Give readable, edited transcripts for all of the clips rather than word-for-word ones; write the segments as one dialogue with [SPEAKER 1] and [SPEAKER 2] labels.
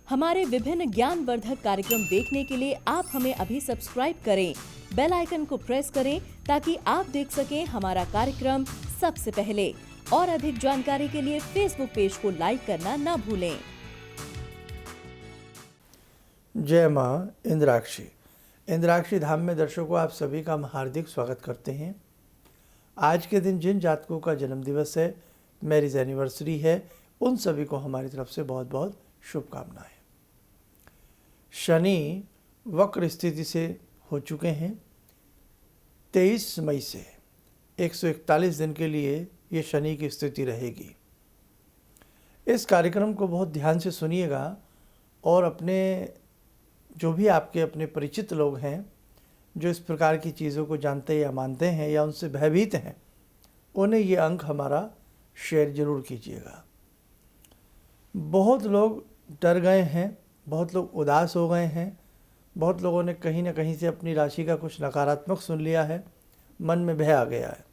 [SPEAKER 1] हमारे विभिन्न ज्ञानवर्धक कार्यक्रम देखने के लिए आप हमें अभी सब्सक्राइब करें, बेल आइकन को प्रेस करें ताकि आप देख सकें हमारा कार्यक्रम सबसे पहले। और अधिक जानकारी के लिए फेसबुक पेज को लाइक करना ना भूलें।
[SPEAKER 2] जय माँ इंद्राक्षी। इंद्राक्षी धाम में दर्शकों आप सभी का हम हार्दिक स्वागत करते हैं। आज के दिन जिन जातकों का जन्म दिवस है, मैरिज एनिवर्सरी है, उन सभी को हमारी तरफ से बहुत बहुत शुभकामनाएं। शनि वक्र स्थिति से हो चुके हैं। 23 मई से 141 दिन के लिए ये शनि की स्थिति रहेगी। इस कार्यक्रम को बहुत ध्यान से सुनिएगा और अपने जो भी आपके अपने परिचित लोग हैं जो इस प्रकार की चीज़ों को जानते या मानते हैं या उनसे भयभीत हैं, उन्हें ये अंक हमारा शेयर जरूर कीजिएगा। बहुत लोग डर गए हैं, बहुत लोग उदास हो गए हैं, बहुत लोगों ने कहीं ना कहीं से अपनी राशि का कुछ नकारात्मक सुन लिया है, मन में भय आ गया है।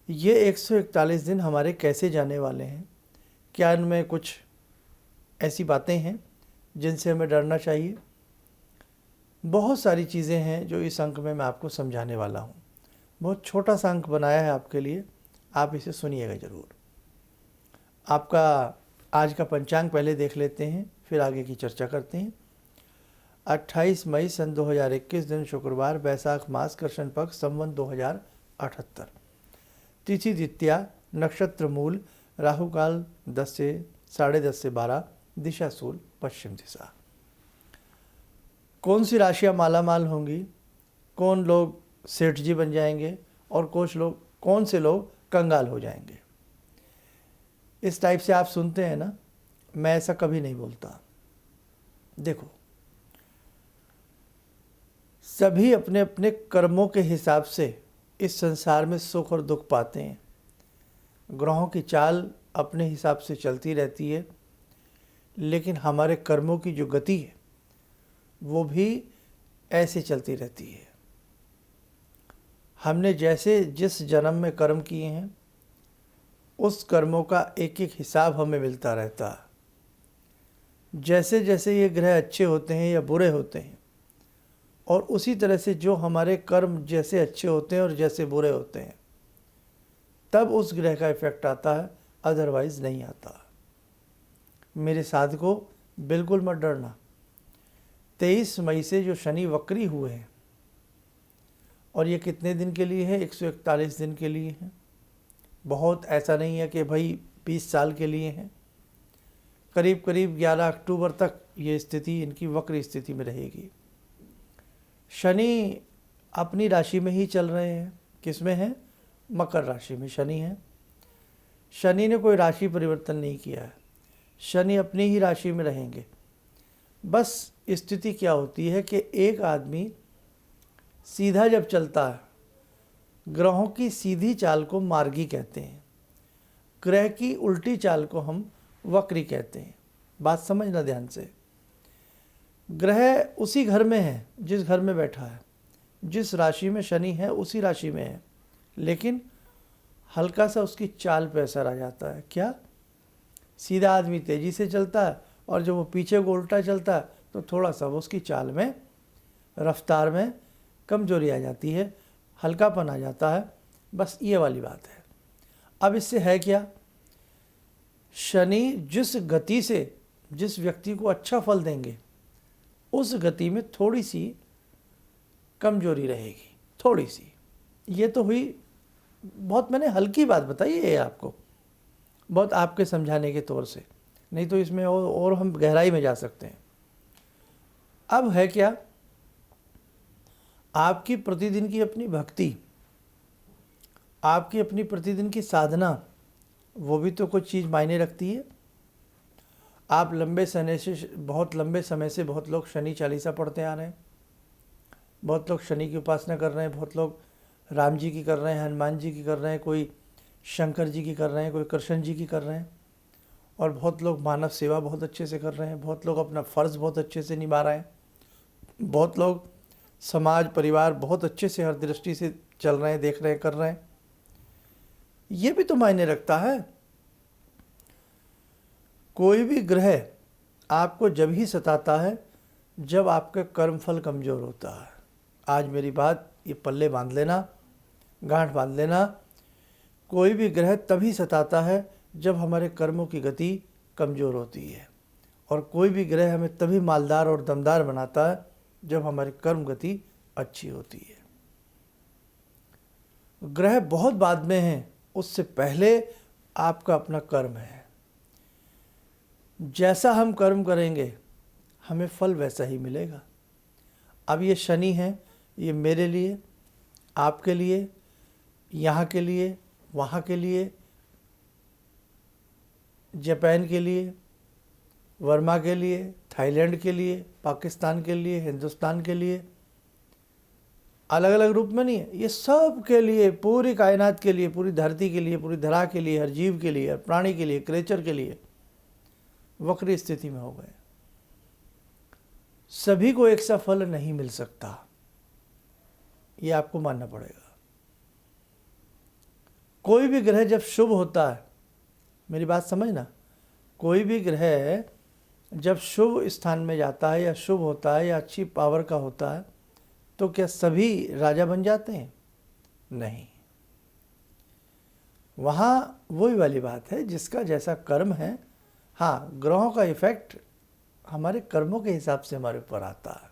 [SPEAKER 2] ये 141 दिन हमारे कैसे जाने वाले हैं? क्या इनमें कुछ ऐसी बातें हैं जिनसे हमें डरना चाहिए? बहुत सारी चीज़ें हैं जो इस अंक में मैं आपको समझाने वाला हूँ। बहुत छोटा सा अंक बनाया है आपके लिए, आप इसे सुनिएगा ज़रूर। आपका आज का पंचांग पहले देख लेते हैं, फिर आगे की चर्चा करते हैं। 28 मई सन 2021 दिन शुक्रवार, बैसाख मास, कृष्ण पक्ष, संवत 2078, तिथि द्वितीया, नक्षत्र मूल, राहु काल 10 से 10:30 से 12, दिशा सूल पश्चिम दिशा। कौन सी राशियाँ मालामाल होंगी, कौन लोग सेठ जी बन जाएंगे और कौन से लोग कंगाल हो जाएंगे, इस टाइप से आप सुनते हैं ना। मैं ऐसा कभी नहीं बोलता। देखो, सभी अपने अपने कर्मों के हिसाब से इस संसार में सुख और दुख पाते हैं। ग्रहों की चाल अपने हिसाब से चलती रहती है, लेकिन हमारे कर्मों की जो गति है वो भी ऐसे चलती रहती है। हमने जैसे जिस जन्म में कर्म किए हैं, उस कर्मों का एक एक हिसाब हमें मिलता रहता है। जैसे जैसे ये ग्रह अच्छे होते हैं या बुरे होते हैं, और उसी तरह से जो हमारे कर्म जैसे अच्छे होते हैं और जैसे बुरे होते हैं, तब उस ग्रह का इफेक्ट आता है, अदरवाइज नहीं आता। मेरे साधकों, बिल्कुल मत डरना। 23 मई से जो शनि वक्री हुए हैं, और ये कितने दिन के लिए है? 141 दिन के लिए है। बहुत ऐसा नहीं है कि भाई 20 साल के लिए हैं। करीब करीब 11 अक्टूबर तक ये स्थिति इनकी वक्र स्थिति में रहेगी। शनि अपनी राशि में ही चल रहे हैं। किस में है? मकर राशि में शनि है। शनि ने कोई राशि परिवर्तन नहीं किया है, शनि अपनी ही राशि में रहेंगे। बस स्थिति क्या होती है कि एक आदमी सीधा जब चलता है, ग्रहों की सीधी चाल को मार्गी कहते हैं, ग्रह की उल्टी चाल को हम वक्री कहते हैं। बात समझना ध्यान से। ग्रह उसी घर में है जिस घर में बैठा है, जिस राशि में शनि है उसी राशि में है, लेकिन हल्का सा उसकी चाल पे असर आ जाता है। क्या? सीधा आदमी तेज़ी से चलता है, और जब वो पीछे को उल्टा चलता है तो थोड़ा सा वो उसकी चाल में, रफ्तार में कमजोरी आ जाती है, हल्कापन आ जाता है। बस ये वाली बात है। अब इससे है क्या? शनि जिस गति से जिस व्यक्ति को अच्छा फल देंगे, उस गति में थोड़ी सी कमजोरी रहेगी, थोड़ी सी। ये तो हुई बहुत, मैंने हल्की बात बताई है आपको, बहुत आपके समझाने के तौर से, नहीं तो इसमें और हम गहराई में जा सकते हैं। अब है क्या? आपकी प्रतिदिन की अपनी भक्ति, आपकी अपनी प्रतिदिन की साधना, वो भी तो कुछ चीज़ मायने रखती है। आप बहुत लंबे समय से बहुत लोग शनि चालीसा पढ़ते आ रहे हैं, बहुत लोग शनि की उपासना कर रहे हैं, बहुत लोग राम जी की कर रहे हैं, हनुमान जी की कर रहे हैं, कोई शंकर जी की कर रहे हैं, कोई कृष्ण जी की कर रहे हैं, और बहुत लोग मानव सेवा बहुत अच्छे से कर रहे हैं, बहुत लोग अपना फ़र्ज़ बहुत अच्छे से निभा रहे हैं, बहुत लोग समाज परिवार बहुत अच्छे से हर दृष्टि से चल रहे हैं, देख रहे हैं, कर रहे हैं, ये भी तो मायने रखता है। कोई भी ग्रह आपको जब ही सताता है जब आपका कर्मफल कमज़ोर होता है। आज मेरी बात ये पल्ले बांध लेना, गांठ बांध लेना। कोई भी ग्रह तभी सताता है जब हमारे कर्मों की गति कमज़ोर होती है, और कोई भी ग्रह हमें तभी मालदार और दमदार बनाता है जब हमारी कर्म गति अच्छी होती है। ग्रह बहुत बाद में हैं, उससे पहले आपका अपना कर्म है। जैसा हम कर्म करेंगे हमें फल वैसा ही मिलेगा। अब ये शनि है, ये मेरे लिए, आपके लिए, यहाँ के लिए, वहाँ के लिए, जापान के लिए, वर्मा के लिए, थाईलैंड के लिए, पाकिस्तान के लिए, हिंदुस्तान के लिए, अलग अलग रूप में नहीं है, ये सब के लिए, पूरी कायनात के लिए, पूरी धरती के लिए, पूरी धरा के लिए, हर जीव के लिए, हर प्राणी के लिए, क्रिएचर के लिए वक्री स्थिति में हो गए। सभी को एक सा फल नहीं मिल सकता, ये आपको मानना पड़ेगा। कोई भी ग्रह जब शुभ होता है, मेरी बात समझना, कोई भी ग्रह जब शुभ स्थान में जाता है या शुभ होता है या अच्छी पावर का होता है, तो क्या सभी राजा बन जाते हैं? नहीं। वहाँ वही वाली बात है, जिसका जैसा कर्म है। हाँ, ग्रहों का इफेक्ट हमारे कर्मों के हिसाब से हमारे ऊपर आता है।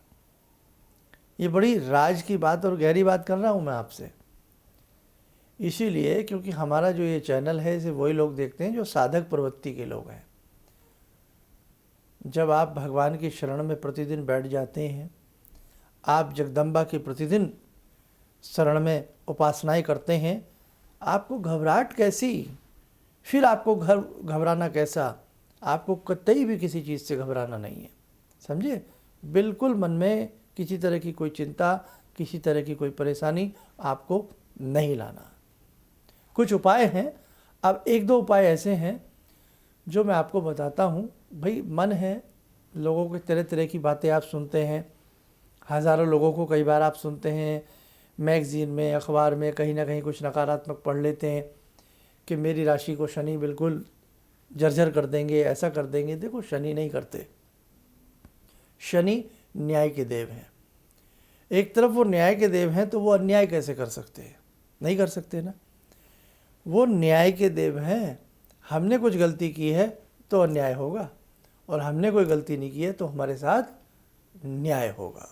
[SPEAKER 2] ये बड़ी राज की बात और गहरी बात कर रहा हूँ मैं आपसे, इसीलिए क्योंकि हमारा जो ये चैनल है इसे वही लोग देखते हैं जो साधक प्रवृत्ति के लोग हैं। जब आप भगवान की शरण में प्रतिदिन बैठ जाते हैं, आप जगदम्बा की प्रतिदिन शरण में उपासनाएं करते हैं, आपको घबराहट कैसी, फिर आपको घबराना कैसा? आपको कतई भी किसी चीज़ से घबराना नहीं है, समझे? बिल्कुल मन में किसी तरह की कोई चिंता, किसी तरह की कोई परेशानी आपको नहीं लाना। कुछ उपाय हैं, अब एक दो उपाय ऐसे हैं जो मैं आपको बताता हूँ। भाई, मन है, लोगों के तरह तरह की बातें आप सुनते हैं, हज़ारों लोगों को कई बार आप सुनते हैं, मैगज़ीन में, अखबार में कहीं ना कहीं कुछ नकारात्मक पढ़ लेते हैं कि मेरी राशि को शनि बिल्कुल जर्जर कर देंगे, ऐसा कर देंगे। देखो, शनि नहीं करते। शनि न्याय के देव हैं। एक तरफ वो न्याय के देव हैं तो वो अन्याय कैसे कर सकते हैं? नहीं कर सकते ना। वो न्याय के देव हैं। हमने कुछ गलती की है तो अन्याय होगा, और हमने कोई गलती नहीं की है तो हमारे साथ न्याय होगा।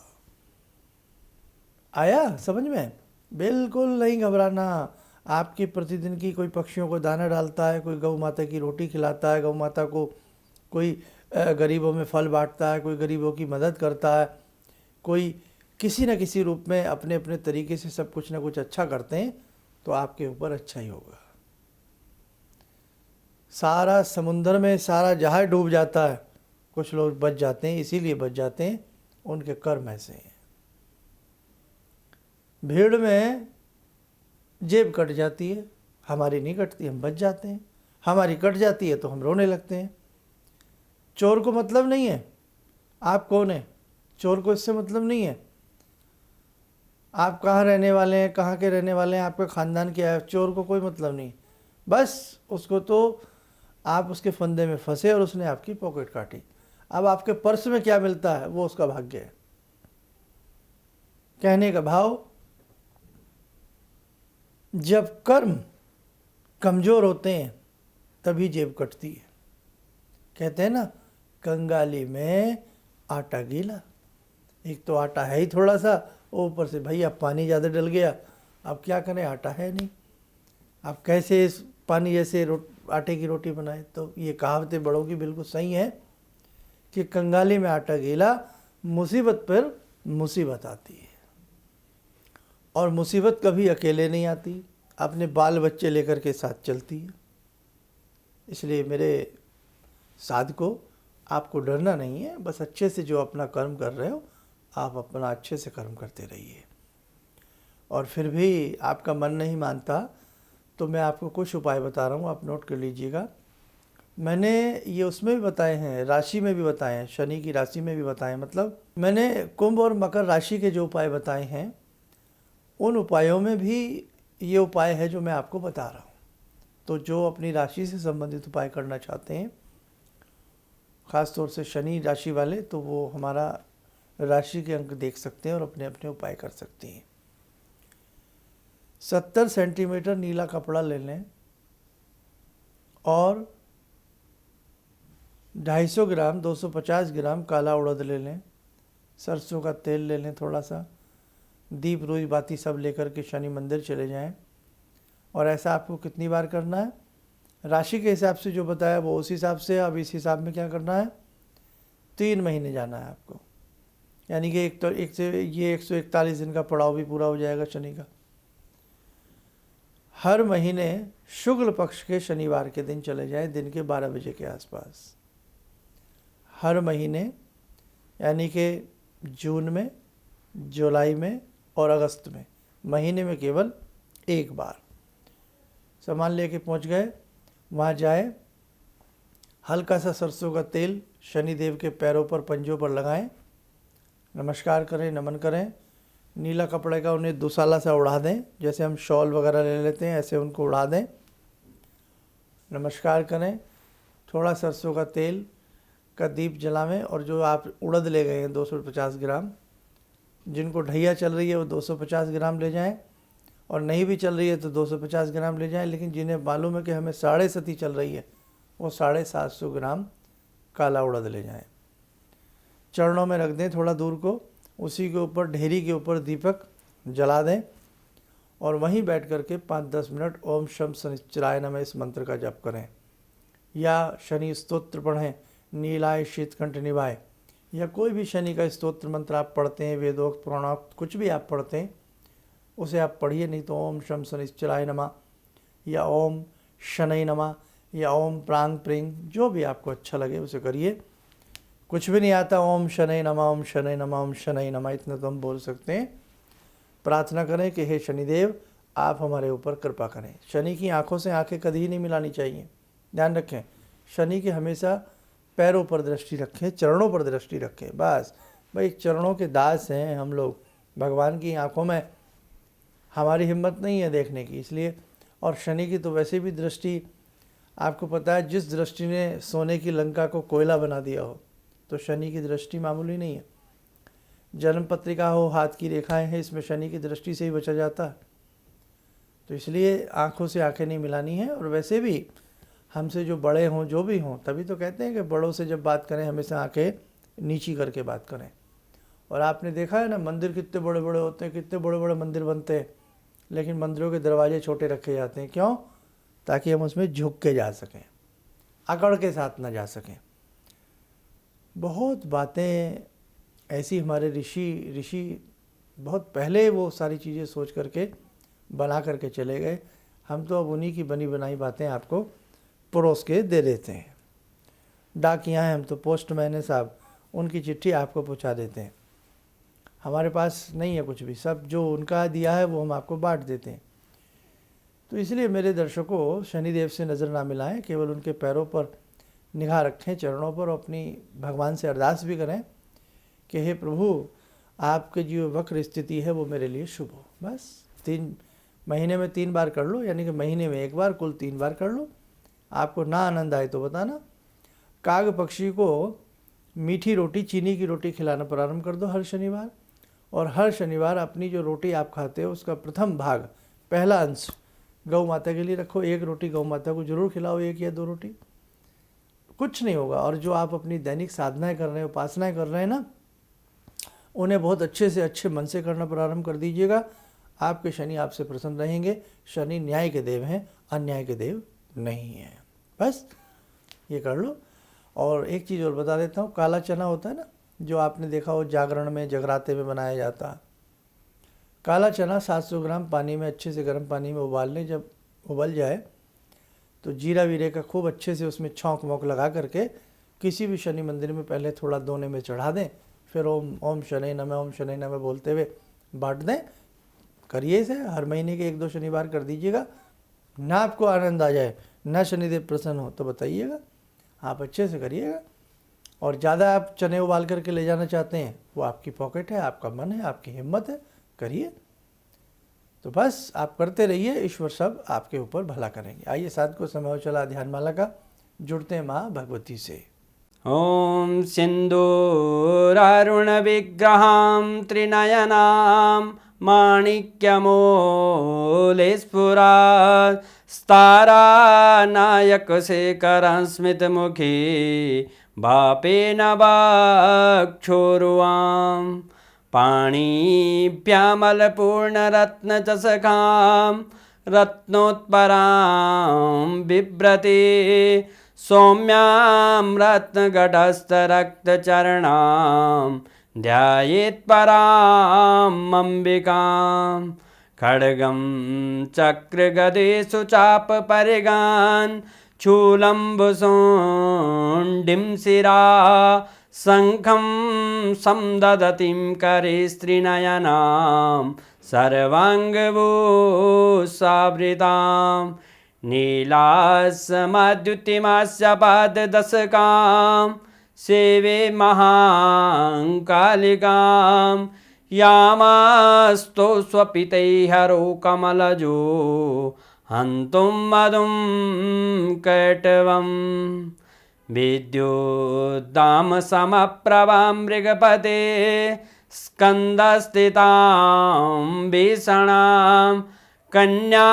[SPEAKER 2] आया समझ में? बिल्कुल नहीं घबराना। आपकी प्रतिदिन की कोई पक्षियों को दाना डालता है, कोई गौ माता की रोटी खिलाता है, गौ माता को कोई गरीबों में फल बांटता है, कोई गरीबों की मदद करता है, कोई किसी न किसी रूप में अपने अपने तरीके से सब कुछ ना कुछ अच्छा करते हैं, तो आपके ऊपर अच्छा ही होगा। सारा समुंदर में सारा जहाज डूब जाता है, कुछ लोग बच जाते हैं, इसीलिए बच जाते हैं, उनके कर्म ऐसे हैं। भीड़ में जेब कट जाती है, हमारी नहीं कटती, हम बच जाते हैं। हमारी कट जाती है तो हम रोने लगते हैं। चोर को मतलब नहीं है आप कौन है, चोर को इससे मतलब नहीं है आप कहाँ रहने वाले हैं, कहाँ के रहने वाले हैं, आपका ख़ानदान क्या है, चोर को कोई मतलब नहीं। बस उसको तो आप उसके फंदे में फंसे और उसने आपकी पॉकेट काटी। अब आपके पर्स में क्या मिलता है वो उसका भाग्य है। कहने का भाव, जब कर्म कमज़ोर होते हैं तभी जेब कटती है। कहते हैं ना, कंगाली में आटा गीला। एक तो आटा है ही थोड़ा सा, ऊपर से भैया पानी ज़्यादा डल गया, अब क्या करें, आटा है नहीं, अब कैसे इस पानी जैसे आटे की रोटी बनाए? तो ये कहावतें बड़ों की बिल्कुल सही है कि कंगाली में आटा गीला, मुसीबत पर मुसीबत आती है। और मुसीबत कभी अकेले नहीं आती, अपने बाल बच्चे लेकर के साथ चलती है। इसलिए मेरे साधकों, आपको डरना नहीं है, बस अच्छे से जो अपना कर्म कर रहे हो आप अपना अच्छे से कर्म करते रहिए। और फिर भी आपका मन नहीं मानता तो मैं आपको कुछ उपाय बता रहा हूँ, आप नोट कर लीजिएगा। मैंने ये उसमें भी बताए हैं, राशि में भी बताए हैं, शनि की राशि में भी बताए हैं। मतलब मैंने कुंभ और मकर राशि के जो उपाय बताए हैं उन उपायों में भी ये उपाय है जो मैं आपको बता रहा हूँ। तो जो अपनी राशि से संबंधित उपाय करना चाहते हैं, ख़ास तौर से शनि राशि वाले, तो वो हमारा राशि के अंक देख सकते हैं और अपने अपने उपाय कर सकते हैं। 70 सेंटीमीटर नीला कपड़ा ले लें और 250 ग्राम 250 ग्राम काला उड़द ले लें, सरसों का तेल ले लें थोड़ा सा, दीप रोई बाती सब लेकर के शनि मंदिर चले जाएं। और ऐसा आपको कितनी बार करना है, राशि के हिसाब से जो बताया वो उस हिसाब से। अब इस हिसाब में क्या करना है, 3 महीने जाना है आपको, यानी कि ये 141 दिन का पड़ाव भी पूरा हो जाएगा शनि का। हर महीने शुक्ल पक्ष के शनिवार के दिन चले जाएं, दिन के 12 बजे के आसपास। हर महीने, यानी कि जून में, जुलाई में और अगस्त में, महीने में केवल एक बार सामान लेके पहुंच गए, वहाँ जाए, हल्का सा सरसों का तेल शनिदेव के पैरों पर, पंजों पर लगाएं, नमस्कार करें, नमन करें, नीला कपड़े का उन्हें दुसाला सा उड़ा दें, जैसे हम शॉल वगैरह ले लेते हैं ऐसे उनको उड़ा दें, नमस्कार करें, थोड़ा सरसों का तेल का दीप जलावें। और जो आप उड़द ले गए हैं 250 ग्राम, जिनको ढैया चल रही है वो 250 ग्राम ले जाएं, और नहीं भी चल रही है तो 250 ग्राम ले जाएं, लेकिन जिन्हें मालूम है कि हमें 750 चल रही है वो 750 ग्राम काला उड़द ले जाएं, चरणों में रख दें थोड़ा दूर को, उसी के ऊपर, ढेरी के ऊपर दीपक जला दें और वहीं बैठ कर के 5-10 मिनट ओम शम शनिश्चराय नमः इस मंत्र का जप करें, या शनि स्तोत्र पढ़ें, नीलाय शीतकंठ निभाए, या कोई भी शनि का स्तोत्र मंत्र आप पढ़ते हैं, वेदोक्त पुराणोक्त कुछ भी आप पढ़ते हैं उसे आप पढ़िए। नहीं तो ओम शम शनिश्चराय नमः या ओम शनै नमः या ओम प्रांग प्रिंग, जो भी आपको अच्छा लगे उसे करिए। कुछ भी नहीं आता, ओम शनै नमः, ओम शनै नमः, ओम शनै नमः, इतना तो हम बोल सकते हैं। प्रार्थना करें कि हे शनिदेव आप हमारे ऊपर कृपा करें। शनि की आंखों से आंखें कभी नहीं मिलानी चाहिए, ध्यान रखें। शनि के हमेशा पैरों पर दृष्टि रखें, चरणों पर दृष्टि रखें, बस भाई चरणों के दास हैं हम लोग, भगवान की आंखों में हमारी हिम्मत नहीं है देखने की, इसलिए। और शनि की तो वैसे भी दृष्टि, आपको पता है, जिस दृष्टि ने सोने की लंका को कोयला बना दिया हो, तो शनि की दृष्टि मामूली नहीं है। जन्म पत्रिका हो, हाथ की रेखाएं हैं, इसमें शनि की दृष्टि से ही बचा जाता है। तो इसलिए आंखों से आंखें नहीं मिलानी है। और वैसे भी हमसे जो बड़े हों, जो भी हों, तभी तो कहते हैं कि बड़ों से जब बात करें हमेशा आंखें नीची करके बात करें। और आपने देखा है ना, मंदिर कितने बड़े बड़े होते हैं, कितने बड़े बड़े मंदिर बनते हैं, लेकिन मंदिरों के दरवाजे छोटे रखे जाते हैं। क्यों? ताकि हम उसमें झुक के जा सकें, अकड़ के साथ ना जा सकें। बहुत बातें ऐसी हमारे ऋषि बहुत पहले वो सारी चीज़ें सोच करके बना करके चले गए। हम तो अब उन्हीं की बनी बनाई बातें आपको परोस के दे देते हैं। डाकिया हैं हम तो, पोस्टमैन है साहब, उनकी चिट्ठी आपको पहुंचा देते हैं। हमारे पास नहीं है कुछ भी, सब जो उनका दिया है वो हम आपको बांट देते हैं। तो इसलिए मेरे दर्शकों, शनिदेव से नज़र ना मिलाएं, केवल उनके पैरों पर निगाह रखें, चरणों पर, अपनी भगवान से अरदास भी करें कि हे प्रभु आपके जो वक्र स्थिति है वो मेरे लिए शुभ हो। बस 3 महीने में 3 बार कर लो, यानी कि महीने में 1 बार, कुल 3 बार कर लो। आपको ना आनंद आए तो बताना। काग पक्षी को मीठी रोटी, चीनी की रोटी खिलाना प्रारंभ कर दो हर शनिवार। और हर शनिवार अपनी जो रोटी आप खाते हो उसका प्रथम भाग, पहला अंश गौ माता के लिए रखो। 1 रोटी गौ माता को जरूर खिलाओ, 1 या 2 रोटी, कुछ नहीं होगा। और जो आप अपनी दैनिक साधनाएं कर रहे हैं, उपासनाएं कर रहे हैं ना, उन्हें बहुत अच्छे से अच्छे मन से करना प्रारंभ कर दीजिएगा। आपके शनि आपसे प्रसन्न रहेंगे। शनि न्याय के देव हैं, अन्याय के देव नहीं हैं। बस ये कर लो। और एक चीज़ और बता देता हूँ, काला चना होता है ना, जो आपने देखा हो जागरण में, जगराते में बनाया जाता है। काला चना 700 ग्राम पानी में, अच्छे से गर्म पानी में उबाल लें। जब उबल जाए तो जीरा वीरे का खूब अच्छे से उसमें छौंक वौंक लगा करके किसी भी शनि मंदिर में पहले थोड़ा दोने में चढ़ा दें। फिर ओम शनै नमः, ओम शनै नमः बोलते हुए बांट दें। करिए इसे, हर महीने के 1-2 शनिवार कर दीजिएगा। ना आपको आनंद आ जाए, ना शनिदेव प्रसन्न हो तो बताइएगा। आप अच्छे से करिएगा। और ज़्यादा आप चने उबाल करके ले जाना चाहते हैं, वो आपकी पॉकेट है, आपका मन है, आपकी हिम्मत है, करिए। तो बस आप करते रहिए, ईश्वर सब आपके ऊपर भला करेंगे। आइए साथ को समय हो चला ध्यानमाला का, जुड़ते हैं माँ भगवती से।
[SPEAKER 3] ॐ सिन्दूरारुणविग्रहां त्रिनयनां माणिक्यमूलस्फुरात् स्तारानायकशेखरं स्मितमुखी वापेन वक्षोरुवां पाणिभ्यामलपूर्णरत्नचषकां रत्नोत्परां बिभ्रति सौम्यां रत्नघटस्थरक्तचरणां ध्यायेत्पराम् अम्बिकां खड्गं चक्रगदेषु चापपरिगान् शूलम्बुशुण्डिं शिरा शङ्खं संदधतीं करे स्त्रीनयनां सर्वाङ्गभूषावृतां नीलासमद्युतिमास्य पाददशकां सेवे महाकालिकां यामास्तो स्वपितैहरो कमलजो हन्तुं मधुं कैटवम् विद्युद्दामसमप्रभां मृगपते स्कन्दस्थितां भीषणां कन्या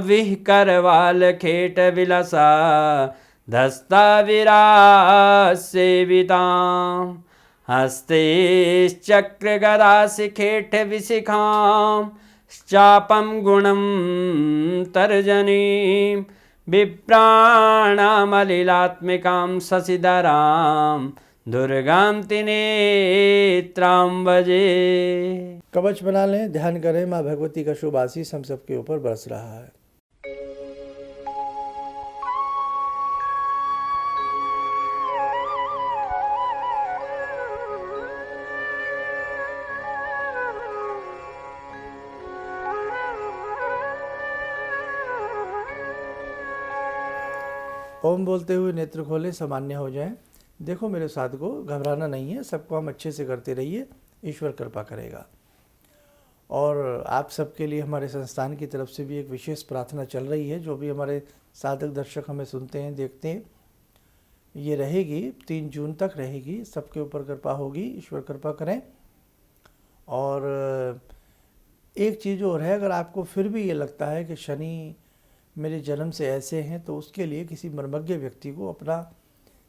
[SPEAKER 3] विहकरवालखेटविलसा धस्ताविरासेवितां हस्तैश्चक्रगदाशिखेटविशिखां चापं गुणं तर्जनीं विप्राणामलिलात्मिकां शशिधरां दुर्गां त्रिनेत्रां भजे।
[SPEAKER 2] कवच बना लें, ध्यान करें, माँ भगवती का शुभ आशीष हम सबके ऊपर बरस रहा है। ओम बोलते हुए नेत्र खोलें, सामान्य हो जाएं। देखो मेरे साथ को, घबराना नहीं है, सबको हम अच्छे से करते रहिए, ईश्वर कृपा करेगा। और आप सबके लिए हमारे संस्थान की तरफ से भी एक विशेष प्रार्थना चल रही है। जो भी हमारे साधक दर्शक हमें सुनते हैं, देखते हैं, ये रहेगी 3 जून तक रहेगी। सबके ऊपर कृपा होगी, ईश्वर कृपा करें। और एक चीज़ और है, अगर आपको फिर भी ये लगता है कि शनि मेरे जन्म से ऐसे हैं, तो उसके लिए किसी मर्मज्ञ व्यक्ति को अपना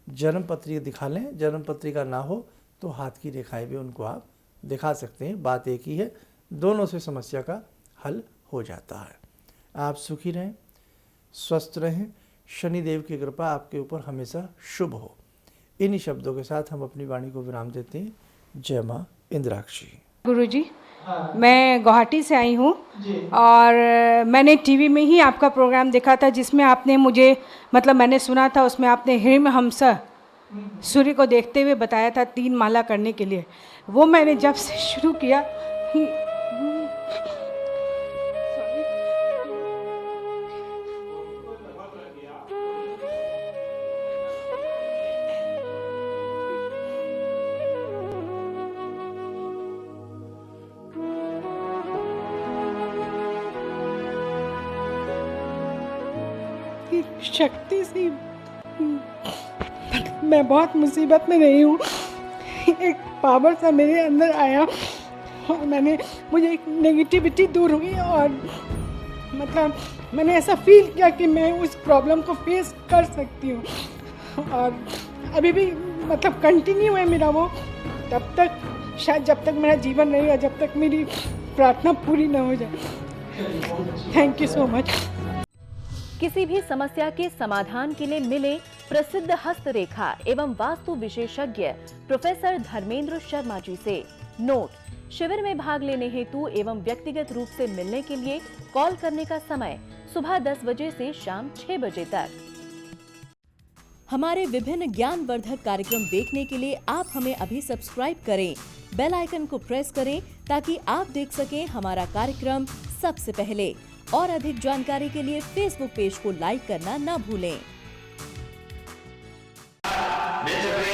[SPEAKER 2] जन्म पत्रिका दिखा लें। जन्म पत्रिका ना हो तो हाथ की रेखाएं भी उनको आप दिखा सकते हैं। बात एक ही है, दोनों से समस्या का हल हो जाता है। आप सुखी रहें, स्वस्थ रहें, शनिदेव की कृपा आपके ऊपर हमेशा शुभ हो। इन्हीं शब्दों के साथ हम अपनी वाणी को विराम देते हैं। जय माँ इंद्राक्षी।
[SPEAKER 4] गुरुजी, मैं गुवाहाटी से आई हूँ और मैंने टीवी में ही आपका प्रोग्राम देखा था, जिसमें आपने मुझे, मतलब मैंने सुना था, उसमें आपने हिरण्यहंस सूर्य को देखते हुए बताया था 3 माला करने के लिए। वो मैंने जब से शुरू किया, शक्ति से मैं बहुत मुसीबत में रही हूँ। एक पावर सा मेरे अंदर आया और मुझे एक नेगेटिविटी दूर हुई और मतलब मैंने ऐसा फील किया कि मैं उस प्रॉब्लम को फेस कर सकती हूँ। और अभी भी मतलब कंटिन्यू है मेरा वो, तब तक शायद जब तक मेरा जीवन रहेगा, जब तक मेरी प्रार्थना पूरी ना हो जाए। Thank you so much.
[SPEAKER 1] किसी भी समस्या के समाधान के लिए मिले प्रसिद्ध हस्तरेखा एवं वास्तु विशेषज्ञ प्रोफेसर धर्मेंद्र शर्मा जी से। नोट: शिविर में भाग लेने हेतु एवं व्यक्तिगत रूप से मिलने के लिए कॉल करने का समय सुबह 10 बजे से शाम 6 बजे तक। हमारे विभिन्न ज्ञानवर्धक कार्यक्रम देखने के लिए आप हमें अभी सब्सक्राइब करें, बेल आइकन को प्रेस करें ताकि आप देख सकें हमारा कार्यक्रम सबसे पहले। और अधिक जानकारी के लिए फेसबुक पेज को लाइक करना ना भूलें।
[SPEAKER 5] with the grace